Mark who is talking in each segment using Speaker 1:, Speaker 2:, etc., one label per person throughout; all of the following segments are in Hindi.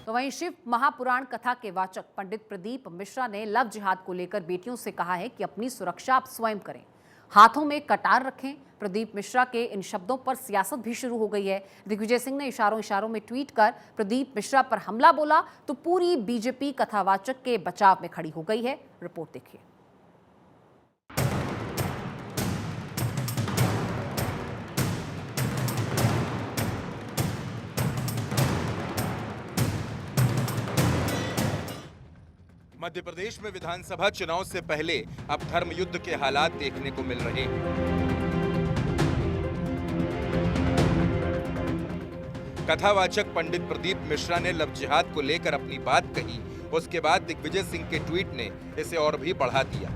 Speaker 1: तो वहीं शिव महापुराण कथा के वाचक पंडित प्रदीप मिश्रा ने लव जिहाद को लेकर बेटियों से कहा है कि अपनी सुरक्षा आप स्वयं करें, हाथों में कटार रखें। प्रदीप मिश्रा के इन शब्दों पर सियासत भी शुरू हो गई है। दिग्विजय सिंह ने इशारों में ट्वीट कर प्रदीप मिश्रा पर हमला बोला तो पूरी बीजेपी कथावाचक के बचाव में खड़ी हो गई है। रिपोर्ट देखिए।
Speaker 2: मध्य प्रदेश में विधानसभा चुनाव से पहले अब धर्म युद्ध के हालात देखने को मिल रहे हैं। कथावाचक पंडित प्रदीप मिश्रा ने लव जिहाद को लेकर अपनी बात कही, उसके बाद दिग्विजय सिंह के ट्वीट ने इसे और भी बढ़ा दिया।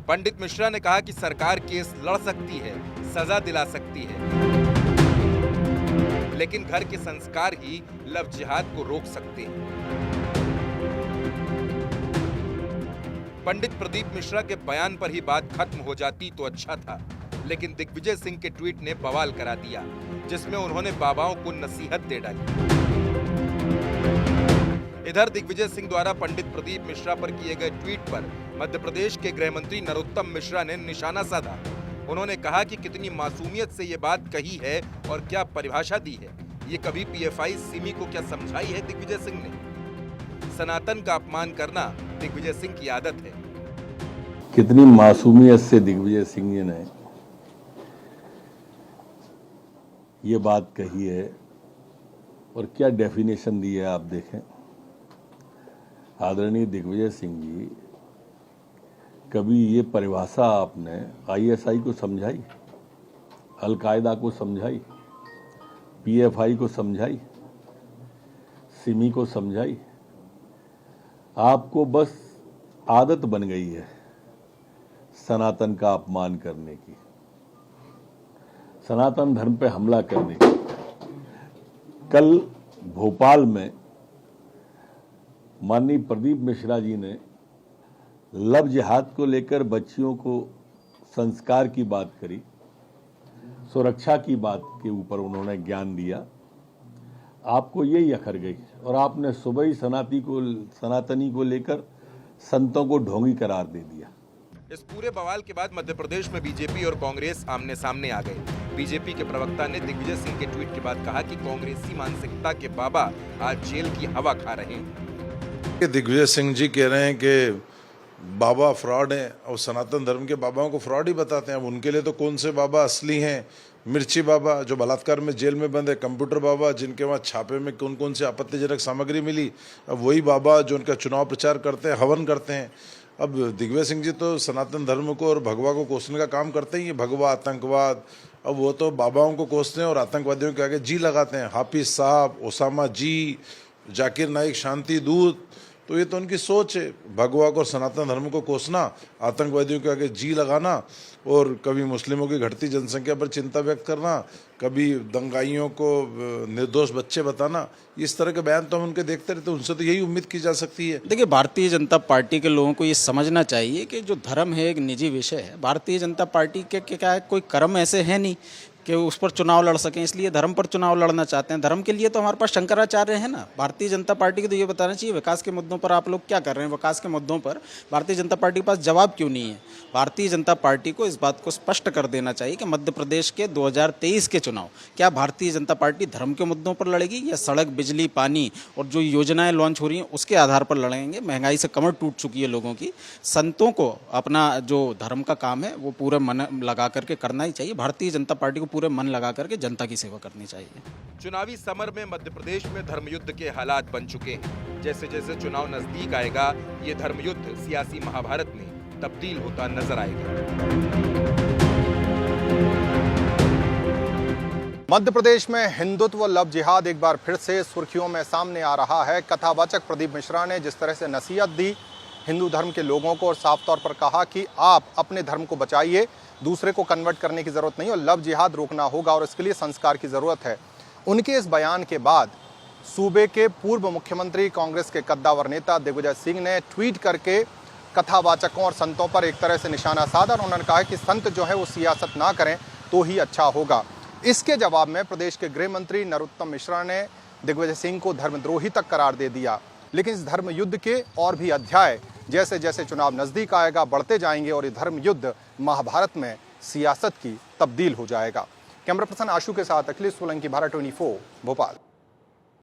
Speaker 2: पंडित मिश्रा ने कहा कि सरकार केस लड़ सकती है, सजा दिला सकती है, लेकिन घर के संस्कार ही लव जिहाद को रोक सकते हैं। पंडित प्रदीप मिश्रा के बयान पर ही बात खत्म हो जाती तो अच्छा था, लेकिन दिग्विजय सिंह के ट्वीट ने बवाल करा दिया, जिसमें उन्होंने बाबाओं को नसीहत दे डाली। इधर दिग्विजय सिंह द्वारा पंडित प्रदीप मिश्रा पर किए गए ट्वीट पर मध्य प्रदेश के गृह मंत्री नरोत्तम मिश्रा ने निशाना साधा। उन्होंने कहा कि कितनी मासूमियत से ये बात कही है और क्या परिभाषा दी है, ये कभी पीएफआई सिमी को क्या समझाई है दिग्विजय सिंह ने। सनातन का अपमान करना दिग्विजय सिंह की आदत है।
Speaker 3: कितनी मासूमियत से दिग्विजय सिंह जी ने ये बात कही है और क्या डेफिनेशन दी है आप देखें। आदरणीय दिग्विजय सिंह जी, कभी ये परिभाषा आपने आईएसआई को समझाई, अलकायदा को समझाई, पीएफआई को समझाई, सिमी को समझाई? आपको बस आदत बन गई है सनातन का अपमान करने की, सनातन धर्म पे हमला करने की। कल भोपाल में माननीय प्रदीप मिश्रा जी ने लव जिहाद को लेकर बच्चियों को संस्कार की बात करी, सुरक्षा की बात के ऊपर उन्होंने ज्ञान दिया। आपको यही अखर गई और आपने सुबह ही सनातनी को लेकर संतों को ढोंगी करार दे दिया।
Speaker 2: इस पूरे बवाल के बाद मध्य प्रदेश में बीजेपी और कांग्रेस आमने सामने आ गए। बीजेपी के प्रवक्ता ने दिग्विजय सिंह के ट्वीट के बाद कहा कि कांग्रेसी मानसिकता के बाबा आज जेल की हवा खा रहे हैं।
Speaker 4: दिग्विजय सिंह जी कह रहे हैं कि बाबा फ्रॉड हैं और सनातन धर्म के बाबाओं को फ्रॉड ही बताते हैं। अब उनके लिए तो कौन से बाबा असली हैं? मिर्ची बाबा जो बलात्कार में जेल में बंद है, कंप्यूटर बाबा जिनके वहाँ छापे में कौन कौन सी आपत्तिजनक सामग्री मिली, अब वही बाबा जो उनका चुनाव प्रचार करते हैं, हवन करते हैं। अब दिग्विजय सिंह जी तो सनातन धर्म को और भगवा को कोसने का काम करते ही हैं। भगवा, आतंकवाद, अब वो तो बाबाओं को कोसते हैं और आतंकवादियों के आगे जी लगाते हैं। हाफिज साहब, ओसामा जी, जाकिर नाइक शांति दूत, तो ये तो उनकी सोच है। भगवा को और सनातन धर्म को कोसना, आतंकवादियों के आगे जी लगाना और कभी मुस्लिमों की घटती जनसंख्या पर चिंता व्यक्त करना, कभी दंगाइयों को निर्दोष बच्चे बताना, इस तरह के बयान तो हम उनके देखते रहते हैं। उनसे तो यही उम्मीद की जा सकती है।
Speaker 5: देखिए, भारतीय जनता पार्टी के लोगों को ये समझना चाहिए कि जो धर्म है एक निजी विषय है। भारतीय जनता पार्टी के क्या है, कोई कर्म ऐसे है नहीं कि उस पर चुनाव लड़ सकें, इसलिए धर्म पर चुनाव लड़ना चाहते हैं। धर्म के लिए तो हमारे पास शंकराचार्य है ना। भारतीय जनता पार्टी को तो ये बताना चाहिए विकास के मुद्दों पर आप लोग क्या कर रहे हैं। विकास के मुद्दों पर भारतीय जनता पार्टी के पास जवाब क्यों नहीं है। भारतीय जनता पार्टी को इस बात को स्पष्ट कर देना चाहिए कि मध्य प्रदेश के 2023 के चुनाव क्या भारतीय जनता पार्टी धर्म के मुद्दों पर लड़ेगी या सड़क, बिजली, पानी और जो योजनाएं लॉन्च हो रही हैं उसके आधार पर लड़ेंगे। महंगाई से कमर टूट चुकी है लोगों की। संतों को अपना जो धर्म का काम है वो पूरे मन लगा करके करना ही चाहिए। भारतीय जनता पार्टी को पूरे मन लगा करके जनता की सेवा करनी चाहिए।
Speaker 2: चुनावी समर में मध्य प्रदेश में धर्मयुद्ध के हालात बन चुके हैं। जैसे जैसे चुनाव नजदीक आएगा, ये धर्मयुद्ध सियासी महाभारत में तब्दील होता नजर आएगा।
Speaker 6: मध्य प्रदेश में हिंदुत्व लव जिहाद एक बार फिर से सुर्खियों में सामने आ रहा है। कथावाचक प्रदीप मिश्रा ने जिस तरह से नसीहत दी हिंदू धर्म के लोगों को और साफ तौर पर कहा कि आप अपने धर्म को बचाइए, दूसरे को कन्वर्ट करने की जरूरत नहीं और लव जिहाद रोकना होगा और इसके लिए संस्कार की जरूरत है। उनके इस बयान के बाद सूबे के पूर्व मुख्यमंत्री कांग्रेस के कद्दावर नेता दिग्विजय सिंह ने ट्वीट करके कथावाचकों और संतों पर एक तरह से निशाना साधा और उन्होंने कहा कि संत जो है वो सियासत ना करें तो ही अच्छा होगा। इसके जवाब में प्रदेश के गृह मंत्री नरोत्तम मिश्रा ने दिग्विजय सिंह को धर्मद्रोही तक करार दे दिया। लेकिन इस धर्म युद्ध के और भी अध्याय जैसे जैसे चुनाव नजदीक आएगा बढ़ते जाएंगे और ये धर्म युद्ध महाभारत में सियासत की तब्दील हो जाएगा। कैमरा पर्सन आशु के साथ अखिलेश सोलंकी, भारत 24, भोपाल।